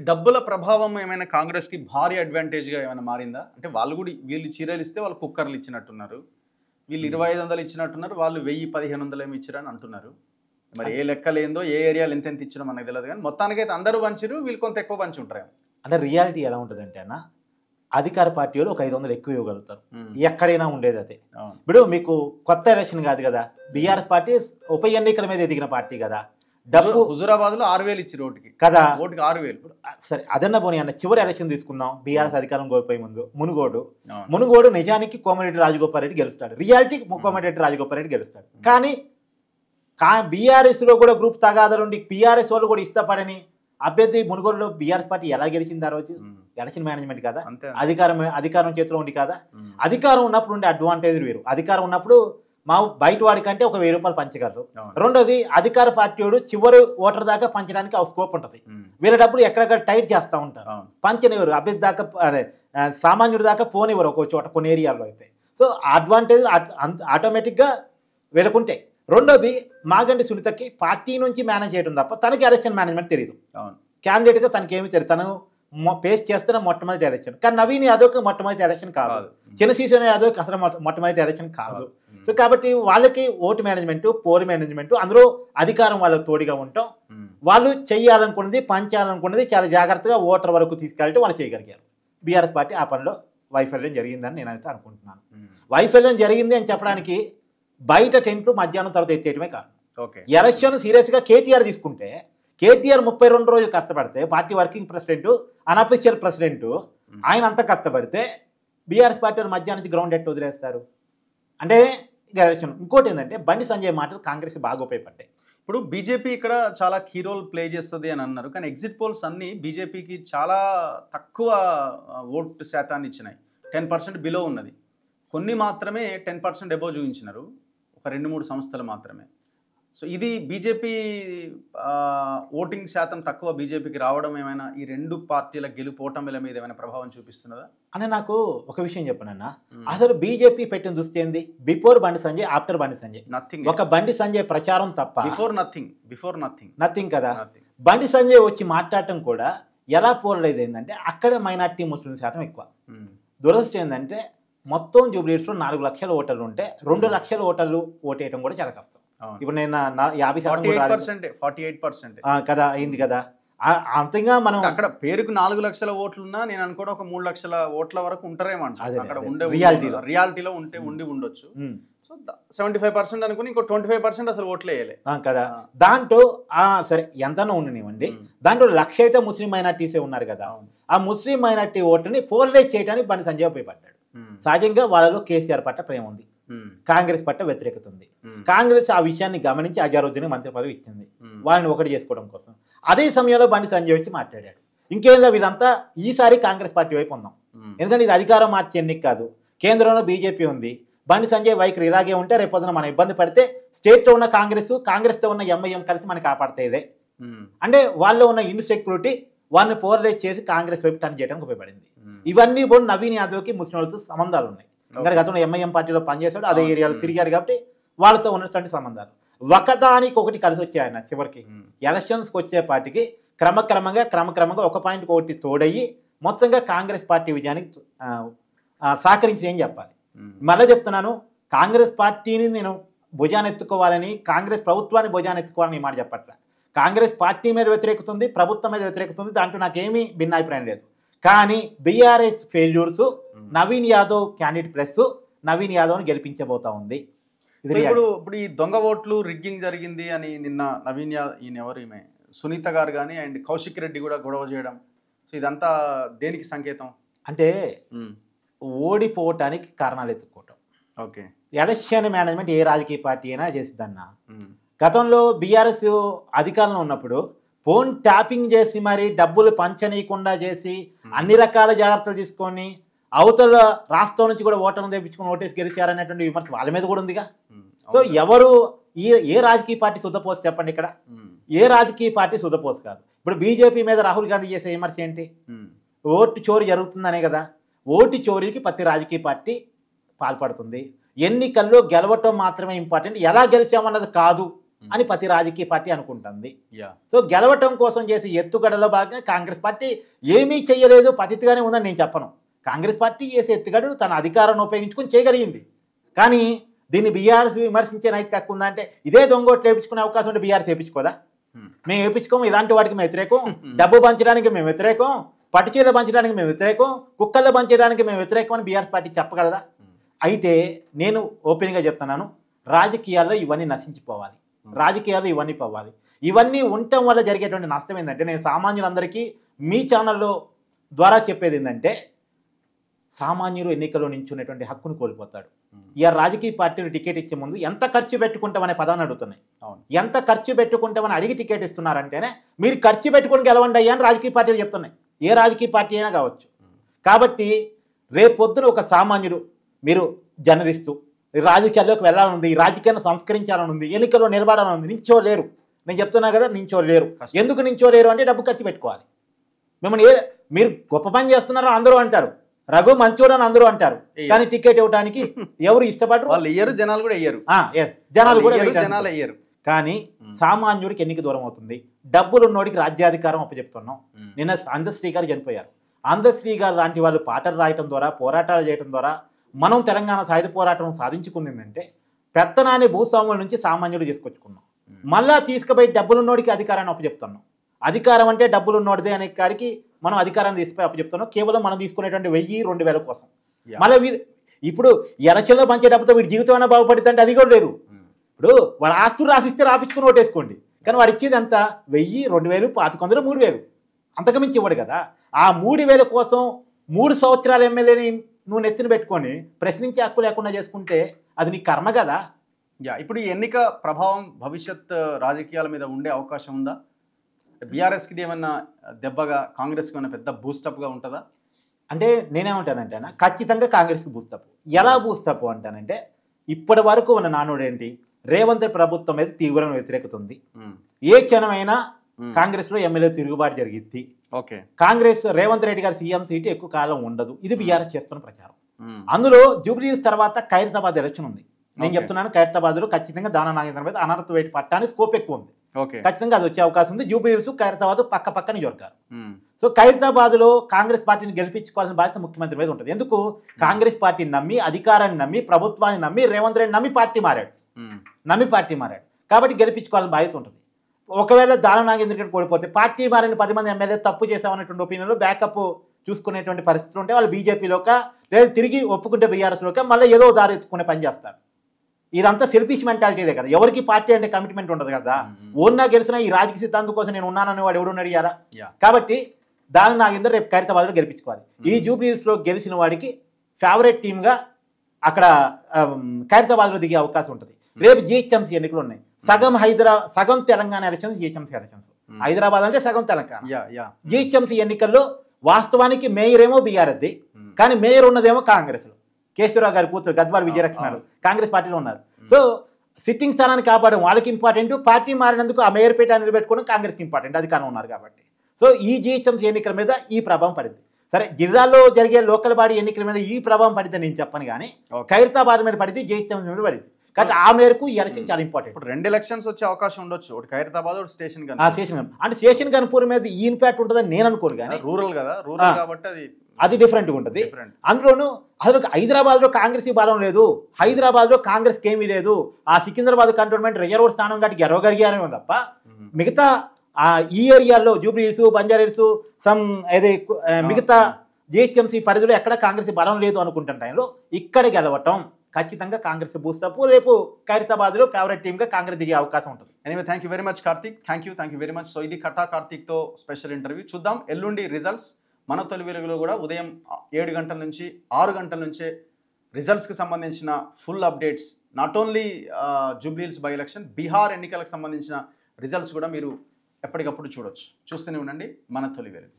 డబ్బుల ప్రభావం ఏమైనా కాంగ్రెస్కి భారీ అడ్వాంటేజ్గా ఏమైనా మారిందా? అంటే వాళ్ళు కూడా వీళ్ళు చీరలు ఇస్తే వాళ్ళు కుక్కర్లు ఇచ్చినట్టున్నారు, వీళ్ళు 2500 ఇచ్చినట్టున్నారు, వాళ్ళు 1000 1500 ఏమి ఇచ్చారని అంటున్నారు. మరి ఏ లెక్కలేందో ఏ ఏరియాలు ఎంతెంత ఇచ్చినా మనకు తెలియదు, కానీ మొత్తానికైతే అందరూ పంచిరు, వీళ్ళు కొంత ఎక్కువ పంచి ఉంటారు. అంటే రియాలిటీ ఎలా ఉంటుందంటే అన్న, అధికార పార్టీ వాళ్ళు ఒక 500 ఎక్కువ ఇవ్వగలుగుతారు, ఎక్కడైనా ఉండేది అదే. ఇప్పుడు మీకు కొత్త ఎలక్షన్ కాదు కదా, బీఆర్ఎస్ పార్టీ ఉప ఎన్నికల మీద ఎదిగిన పార్టీ కదా. డబ్బు హుజురాబాద్ లో 6000 ఇచ్చి ఓటుకి కదా, ఓటుకి 6000. సరే అదన్న పోనీ అన్న, చివరి ఎలక్షన్ తీసుకుందాం, బీఆర్ఎస్ అధికారం కోల్పోయే ముందు మునుగోడు నిజానికి కోమటిరెడ్డి రాజగోపాల్ రెడ్డి గెలుస్తాడు, రియాలిటీ కోమటిరెడ్డి రాజగోపాల్ రెడ్డి గెలుస్తాడు. కానీ బీఆర్ఎస్ లో కూడా గ్రూప్ తగాదాలుండి బీఆర్ఎస్ వాళ్ళు కూడా ఇష్టపడని అభ్యర్థి మునుగోడులో బీఆర్ఎస్ పార్టీ ఎలా గెలిచింది ఆ రోజు? ఎలక్షన్ మేనేజ్మెంట్ కదా, అధికారం చేతిలో ఉండి కదా. అధికారం ఉన్నప్పుడు ఉండే అడ్వాంటేజ్ వేరు. అధికారం ఉన్నప్పుడు మా బయట వాడికంటే ఒక 1000 రూపాయలు పంచగలరు. రెండోది, అధికార పార్టీ వాడు చివరి ఓటర్ దాకా పంచడానికి ఆ స్కోప్ ఉంటుంది. వీళ్ళ డబ్బులు ఎక్కడెక్కడ టైట్ చేస్తూ ఉంటారు, పంచనివ్వరు. అభ్యర్థి దాకా సామాన్యుడి దాకా పోనివ్వరు ఒక చోట, కొన్ని ఏరియాల్లో అయితే. సో అడ్వాంటేజ్ ఆటోమేటిక్గా వీళ్ళకుంటాయి. రెండోది, మాగంటి సునీతకి పార్టీ నుంచి మేనేజ్ చేయడం తప్ప తనకి ఎలక్షన్ మేనేజ్మెంట్ తెలియదు. క్యాండిడేట్గా తనకి ఏమీ తెలియదు, తను ఫేస్ చేస్తున్న మొట్టమొదటి ఎలక్షన్. కానీ నవీన్ యాదవ్కి మొట్టమొదటి ఎలక్షన్ కాదు, చిన్నశీసోని యాదవ్కి అసలు మొట్టమొదటి ఎలక్షన్ కాదు. సో కాబట్టి వాళ్ళకి ఓటు మేనేజ్మెంట్, పోల్ మేనేజ్మెంట్, అందులో అధికారం వాళ్ళకి తోడుగా ఉంటాం. వాళ్ళు చేయాలనుకున్నది, పంచాలనుకున్నది చాలా జాగ్రత్తగా ఓటర్ వరకు తీసుకెళ్ళి వాళ్ళు చేయగలిగారు. బీఆర్ఎస్ పార్టీ ఆ పనిలో వైఫల్యం జరిగిందని నేనైతే అనుకుంటున్నాను. వైఫల్యం జరిగింది అని చెప్పడానికి బయట టెంట్లు మధ్యాహ్నం తర్వాత ఎత్తేయటమే కాదు. ఎలక్షన్ సీరియస్గా కేటీఆర్ తీసుకుంటే, కేటీఆర్ 32 రోజులు కష్టపడితే, party working president, unofficial president, ఆయన అంతా కష్టపడితే బీఆర్ఎస్ పార్టీ మధ్యాహ్నం నుంచి గ్రౌండ్ ఎట్టు వదిలేస్తారు అంటే ఎలక్షన్. ఇంకోటి ఏంటంటే, బండి సంజయ్ మాటలు కాంగ్రెస్ బాగా ఉపయోగపడ్డాయి. ఇప్పుడు బీజేపీ ఇక్కడ చాలా కీ రోల్ ప్లే చేస్తుంది అని అన్నారు, కానీ ఎగ్జిట్ పోల్స్ అన్నీ బీజేపీకి చాలా తక్కువ ఓటు శాతాన్ని ఇచ్చినాయి. 10% బిలో ఉన్నది. కొన్ని మాత్రమే 10% ఎబో చూపించినారు, ఒక 2-3 సంస్థలు మాత్రమే. సో ఇది బీజేపీ ఓటింగ్ శాతం తక్కువ బీజేపీకి రావడం ఏమైనా ఈ రెండు పార్టీల గెలుపోటమిల మీద ఏమైనా ప్రభావం చూపిస్తున్నదా? అని నాకు ఒక విషయం చెప్పనన్నా, అసలు బీజేపీ పెట్టిన దృష్టి ఏంది? Before Bandi Sanjay, after Bandi Sanjay, nothing. ఒక బండి సంజయ్ ప్రచారం తప్ప బిఫోర్ నథింగ్ కదా. బండి సంజయ్ వచ్చి మాట్లాడటం కూడా ఎలా పోలలేదు ఏంటంటే, అక్కడ మైనార్టీ ముస్లిం శాతం ఎక్కువ. దురదృష్టం ఏంటంటే, మొత్తం జూబ్లీహిల్స్లో 4 లక్షల ఓటర్లు ఉంటే 2 లక్షల ఓటర్లు ఓటేయడం కూడా చాలా కష్టం. ఇప్పుడు నేను 48% కదా అయింది కదా. అంతగా మనం అక్కడ పేరుకు 4 లక్షల ఓట్లున్నా నేను అనుకోవడం ఒక 3 లక్షల ఓట్ల వరకు ఉంటారేమో అక్కడ ఉండే రియాలిటీలో ఉండి ఉండొచ్చు. సో 75% అనుకుని ఇంకో 25% అసలు ఓట్లు వేయలే కదా. దాంట్లో సరే ఎంతనో ఉండనివ్వండి, దాంట్లో 1,00,000 అయితే ముస్లిం మైనార్టీసే ఉన్నారు కదా. ఆ ముస్లిం మైనార్టీ ఓటుని పోలరైజ్ చేయడానికి బండి సంజయ్ ఉపయోగపడ్డాడు. సహజంగా వాళ్ళలో కేసీఆర్ పట్ల ప్రేమ ఉంది, కాంగ్రెస్ పట్ల వ్యతిరేకత ఉంది. కాంగ్రెస్ ఆ విషయాన్ని గమనించి అజారుద్దీన్ మంత్రి పదవి ఇచ్చింది వాళ్ళని ఒకటి చేసుకోవడం కోసం. అదే సమయంలో బండి సంజయ్ వచ్చి మాట్లాడాడు, ఇంకేంలో వీళ్ళంతా ఈసారి కాంగ్రెస్ పార్టీ వైపు ఉందాం, ఎందుకంటే ఇది అధికారం మార్చే ఎన్నిక కాదు, కేంద్రంలో బీజేపీ ఉంది. బండి సంజయ్ వైఖరి ఇలాగే ఉంటే రేపొద్దున మనం ఇబ్బంది పడితే స్టేట్లో ఉన్న కాంగ్రెస్తో ఉన్న ఎంఐఎం కలిసి మనకి కాపాడతాయిదే అంటే వాళ్ళలో ఉన్న ఇన్సెక్యూరిటీ వాళ్ళని పోలరైజ్ చేసి కాంగ్రెస్ వైపు టర్న్ చేయడానికి ఉపయోగపడింది. ఇవన్నీ కూడా నవీన్ యాదవ్కి ముస్లిం వాళ్ళతో సంబంధాలు ఉన్నాయి. ఎందుకంటే గతంలో ఎంఐఎం పార్టీలో పనిచేశాడు, అదే ఏరియాలో తిరిగాడు కాబట్టి వాళ్ళతో ఉన్నటువంటి సంబంధాలు ఒకదానికి ఒకటి కలిసి వచ్చాయి. ఆయన చివరికి ఎలక్షన్స్కి వచ్చేపాటికి క్రమక్రమంగా ఒక పాయింట్కి ఒకటి తోడయ్యి మొత్తంగా కాంగ్రెస్ పార్టీ విజయానికి సహకరించి ఏం చెప్పాలి. మళ్ళీ చెప్తున్నాను, కాంగ్రెస్ పార్టీని నేను భుజానెత్తుకోవాలని, కాంగ్రెస్ ప్రభుత్వాన్ని భుజానెత్తుకోవాలని ఈ మాట చెప్పట్లే. కాంగ్రెస్ పార్టీ మీద వ్యతిరేకతుంది, ప్రభుత్వం మీద వ్యతిరేకతుంది, దాంట్లో నాకేమీ భిన్నాభిప్రాయం లేదు. కానీ BRS failures Naveen Yadav candidate plus Naveen యాదవ్ని గెలిపించబోతా ఉంది. ఇప్పుడు ఈ దొంగ ఓట్లు రిగ్గింగ్ జరిగింది అని నిన్న నవీన్ యాదవ్ ఈమె సునీత గారు కానీ అండ్ కౌశిక్ రెడ్డి కూడా గొడవ చేయడం, సో ఇదంతా దేనికి సంకేతం? అంటే ఓడిపోవటానికి కారణాలు ఎత్తుక్కోవటం. ఓకే, ఎలక్షన్ మేనేజ్మెంట్ ఏ రాజకీయ పార్టీ అయినా చేస్తుందన్న. గతంలో బీఆర్ఎస్ అధికారంలో ఉన్నప్పుడు ఫోన్ ట్యాపింగ్ చేసి మరి డబ్బులు పంచనీయకుండా చేసి అన్ని రకాల జాగ్రత్తలు తీసుకొని అవతల రాష్ట్రం నుంచి కూడా ఓటర్లు తెప్పించుకొని ఓటేసి గెలిచారనేటువంటి విమర్శ వాళ్ళ మీద కూడా ఉందిగా. సో ఎవరు ఏ రాజకీయ పార్టీ శుద్ధపోసు చెప్పండి? ఇక్కడ ఏ రాజకీయ పార్టీ శుద్ధపోసు కాదు. ఇప్పుడు బీజేపీ మీద రాహుల్ గాంధీ చేసే విమర్శ ఏంటి? ఓటు చోరీ జరుగుతుందనే కదా. ఓటు చోరీకి ప్రతి రాజకీయ పార్టీ పాల్పడుతుంది. ఎన్నికల్లో గెలవటం మాత్రమే ఇంపార్టెంట్, ఎలా గెలిచామన్నది కాదు అని ప్రతి రాజకీయ పార్టీ అనుకుంటుంది. యా సో గెలవటం కోసం చేసే ఎత్తుగడలో భాగంగా కాంగ్రెస్ పార్టీ ఏమీ చేయలేదు, పతిగానే ఉందని నేను చెప్పను. కాంగ్రెస్ పార్టీ చేసే ఎత్తుగడలు తన అధికారాన్ని ఉపయోగించుకొని చేయగలిగింది. కానీ దీన్ని బీఆర్ఎస్ విమర్శించే నైతిక హక్కు ఉందా అంటే, ఇదే దొంగోట్లు వేయించుకునే అవకాశం ఉంటే బీఆర్ఎస్ వేయించుకోదా? మేము వేయించుకోము, ఇలాంటి వాటికి మేము వ్యతిరేకం, డబ్బు పంచడానికి మేము వ్యతిరేకం, పట్టుచీరలు పంచడానికి మేము వ్యతిరేకం, కుక్కల్లో పంచడానికి మేము వ్యతిరేకం అని బీఆర్ఎస్ పార్టీ చెప్పగలదా? అయితే నేను ఓపెన్గా చెప్తున్నాను, రాజకీయాల్లో ఇవన్నీ నశించిపోవాలి, రాజకీయాల్లో ఇవన్నీ పోవాలి. ఇవన్నీ ఉండటం వల్ల జరిగేటువంటి నష్టం ఏంటంటే, నేను సామాన్యులందరికీ మీ ఛానల్లో ద్వారా చెప్పేది ఏంటంటే, సామాన్యులు ఎన్నికల్లో నించునేటువంటి హక్కును కోల్పోతాడు. ఇక రాజకీయ పార్టీలు టికెట్ ఇచ్చే ముందు ఎంత ఖర్చు పెట్టుకుంటామనే పదాన్ని అడుగుతున్నాయి. ఎంత ఖర్చు పెట్టుకుంటామని అడిగి టికెట్ ఇస్తున్నారంటేనే మీరు ఖర్చు పెట్టుకుని గెలవండి అయ్యా అని రాజకీయ పార్టీలు చెప్తున్నాయి. ఏ రాజకీయ పార్టీ అయినా కావచ్చు. కాబట్టి రేపొద్దున ఒక సామాన్యుడు మీరు జర్నలిస్టు రాజకీయాల్లోకి వెళ్ళాలనుంది, ఈ రాజకీయాన్ని సంస్కరించాలనుంది, ఎన్నికల్లో నిలబడాలనుంది, నించోలేరు. నేను చెప్తున్నా కదా, నించోలేరు. ఎందుకు నించోలేరు అంటే డబ్బు ఖర్చు పెట్టుకోవాలి. మిమ్మల్ని మీరు గొప్ప పని చేస్తున్నారో అందరూ అంటారు, రఘు మంచోడు అని అందరూ అంటారు, కానీ టికెట్ ఇవ్వడానికి ఎవరు ఇష్టపడరు. వాళ్ళు ఇయ్యరు, జనాలు కూడా ఇయ్యరు. జనాలు కూడా జనాలు ఇయ్యరు. కానీ సామాన్యుడికి ఎన్నిక దూరం అవుతుంది. డబ్బులు ఉన్నోడికి రాజ్యాధికారం అప్పచెప్తున్నాం. నిన్న అందశ్రీ గారు చనిపోయారు. అందశ్రీ గారు లాంటి వాళ్ళు పాటలు రాయటం ద్వారా, పోరాటాలు చేయడం ద్వారా మనం తెలంగాణ సాయుధ పోరాటం సాధించుకుందంటే పెత్తనాన్ని భూస్వాముల నుంచి సామాన్యుడు తీసుకొచ్చుకున్నాం. మళ్ళా తీసుకుపోయి డబ్బులున్నోడికి అధికారాన్ని అప్పచెప్తున్నాం. అధికారం అంటే డబ్బులున్నోడిదే అనే కాడికి మనం అధికారాన్ని తీసుకుపోయి అప్పచెప్తున్నాం, కేవలం మనం తీసుకునేటువంటి 1000-2000 కోసం. మళ్ళీ ఇప్పుడు ఎలక్షన్లో పంచే డబ్బుతో వీడి జీవితం అయినా బాగుపడుతుంది అంటే అది కూడా లేదు. ఇప్పుడు వాడు ఆస్తులు రాసిస్తే రాపించుకుని ఓటేసుకోండి, కానీ వాడు ఇచ్చేది ఎంత? 1000, 2000, 2500, 3000, అంతకుమించి ఇవ్వడు కదా. ఆ 3000 కోసం 3 సంవత్సరాల ఎమ్మెల్యేని నువ్వు నెత్తిన పెట్టుకొని ప్రశ్నించే హక్కు లేకుండా చేసుకుంటే అది నీ కర్మ కదా. ఇప్పుడు ఈ ఎన్నిక ప్రభావం భవిష్యత్ రాజకీయాల మీద ఉండే అవకాశం ఉందా? బీఆర్ఎస్కి ఏమన్నా దెబ్బగా, కాంగ్రెస్కి ఏమన్నా పెద్ద బూస్టప్గా ఉంటుందా? అంటే నేనేమంటానంటే ఖచ్చితంగా కాంగ్రెస్కి బూస్టప్. ఎలా బూస్టప్ అంటానంటే, ఇప్పటి వరకు ఉన్న నానుడు ఏంటి, రేవంత్ ప్రభుత్వం మీద తీవ్రమైన వ్యతిరేకత ఉంది. ఏ క్షణమైనా కాంగ్రెస్లో ఎమ్మెల్యే తిరుగుబాటు జరిగిద్ది. కాంగ్రెస్ రేవంత్ రెడ్డి గారి సీఎం సీటు ఎక్కువ కాలం ఉండదు. ఇది బీఆర్ఎస్ చేస్తున్న ప్రచారం. అందులో జూబ్లీహిల్స్ తర్వాత ఖైరతాబాద్ ఎలక్షన్ ఉంది. నేను చెప్తున్నాను, ఖైరతాబాద్లో ఖచ్చితంగా దానా నాగేంద్ర మీద అనర్హత వేటు పట్టానికి స్కోప్ ఎక్కువ ఉంది. ఖచ్చితంగా అది వచ్చే అవకాశం ఉంది. జూబ్లీహిల్స్, ఖైరతాబాద్ పక్క నియోజకవర్గాలు. సో ఖైరతాబాద్లో కాంగ్రెస్ పార్టీని గెలిపించుకోవాల్సిన బాధ్యత ముఖ్యమంత్రి మీద ఉంటుంది. ఎందుకు? కాంగ్రెస్ పార్టీని నమ్మి, అధికారాన్ని నమ్మి, ప్రభుత్వాన్ని నమ్మి రేవంత్ రెడ్డి నమ్మి పార్టీ మారాడు కాబట్టి గెలిపించుకోవాలని బాధ్యత ఉంటుంది. ఒకవేళ దానా నాగేంద్ర రెడ్డి కోల్పోతే పార్టీ మారిన 10 మంది ఎమ్మెల్యే తప్పు చేసామనేటువంటి ఒపీనియన్లో బ్యాకప్ చూసుకునేటువంటి పరిస్థితులు ఉంటే వాళ్ళు బీజేపీలోక లేదా తిరిగి ఒప్పుకుంటే బీఆర్ఎస్లోక మళ్ళీ ఏదో దారి ఎత్తుకునే పని చేస్తారు. ఇదంతా సెల్ఫిష్ మెంటాలిటీదే కదా. ఎవరికి పార్టీ అంటే కమిట్మెంట్ ఉండదు కదా. ఓన్నా గెలిచినా ఈ రాజకీయ సిద్ధాంతం కోసం నేను ఉన్నానని వాడు ఎవడు అడిగారా? కాబట్టి దాని నాగేందర్ రేపు ఖైరతాబాద్లో గెలిపించుకోవాలి. ఈ జూబ్లీహిల్స్లో గెలిచిన వాడికి ఫేవరెట్ టీమ్గా అక్కడ ఖైరతాబాద్లో దిగే అవకాశం ఉంటుంది. రేపు జిహెచ్ఎంసీ ఎన్నికలు ఉన్నాయి. సగం Telangana elections GHMC elections. Hyderabad అంటే సగం తెలంగాణ. జిహెచ్ఎంసీ ఎన్నికల్లో వాస్తవానికి మేయర్ ఏమో బీఆర్ఎస్ది, కానీ మేయర్ ఉన్నదేమో కాంగ్రెస్లో. కేశవరావు గారి కూతురు గద్వాల్ విజయలక్ష్మి కాంగ్రెస్ పార్టీలో ఉన్నారు. సో సిట్టింగ్ స్థానాన్ని కాపాడడం వాళ్ళకి ఇంపార్టెంట్, పార్టీ మారినందుకు ఆ మేయర్ పీఠ నిలబెట్టుకోవడం కాంగ్రెస్కి ఇంపార్టెంట్, అధికారం ఉన్నారు కాబట్టి. సో ఈ జిహెచ్ఎంసీ ఎన్నికల మీద ఈ ప్రభావం పడింది. సరే, జిల్లాలో జరిగే లోకల్ బాడీ ఎన్నికల మీద ఈ ప్రభావం పడితే నేను చెప్పను, కానీ ఖైరతాబాద్ మీద పడింది, జిహెచ్ఎంసీ మీద పడింది. కాబట్టి ఆ మేరకు ఈ ఎలక్షన్ చాలా ఇంపార్టెంట్. ఇప్పుడు 2 ఎలక్షన్స్ వచ్చే అవకాశం ఉండొచ్చు, ఒకటి ఖైరతాబాద్, ఒకటి స్టేషన్ అంటే స్టేషన్ గన్పూర్ మీద ఈ ఇంపాక్ట్ ఉంటుందని నేను అనుకోను, కానీ రూరల్ కదా, రూరల్ కాబట్టి అది డిఫరెంట్గా ఉంటుంది. అందులోనూ అసలు హైదరాబాద్లో కాంగ్రెస్ బలం లేదు, హైదరాబాద్లో కాంగ్రెస్కి ఏమీ లేదు. ఆ సికింద్రాబాద్ కంటోన్మెంట్ రిజర్వ్ స్థానం కాబట్టి గెలవగలిగానే ఉంది తప్ప మిగతా ఈ ఏరియాల్లో జూబ్లీహిల్స్, బంజారాహిల్స్, మిగతా జిహెచ్ఎంసీ పరిధిలో ఎక్కడ కాంగ్రెస్ బలం లేదు అనుకుంటున్న టైంలో ఇక్కడ గెలవటం ఖచ్చితంగా కాంగ్రెస్ బూస్టప్. రేపు ఖైరతాబాద్లో ఫేవరెట్ టీమ్గా కాంగ్రెస్ దిగే అవకాశం ఉంటుంది. Anyway, thank you very much Karthik. Thank you very much. So ఇది కట్టా కార్తీక్తో స్పెషల్ ఇంటర్వ్యూ. చూద్దాం ఎల్లుండి రిజల్ట్స్. మన తొలి వెలుగులో కూడా ఉదయం 7 గంటల నుంచి 6 గంటల నుంచే రిజల్ట్స్కి సంబంధించిన full updates, not only Jubilee Hills by election, Bihar ఎన్నికలకు సంబంధించిన రిజల్ట్స్ కూడా మీరు ఎప్పటికప్పుడు చూడొచ్చు. చూస్తూనే ఉండండి మన తొలి వెలుగు.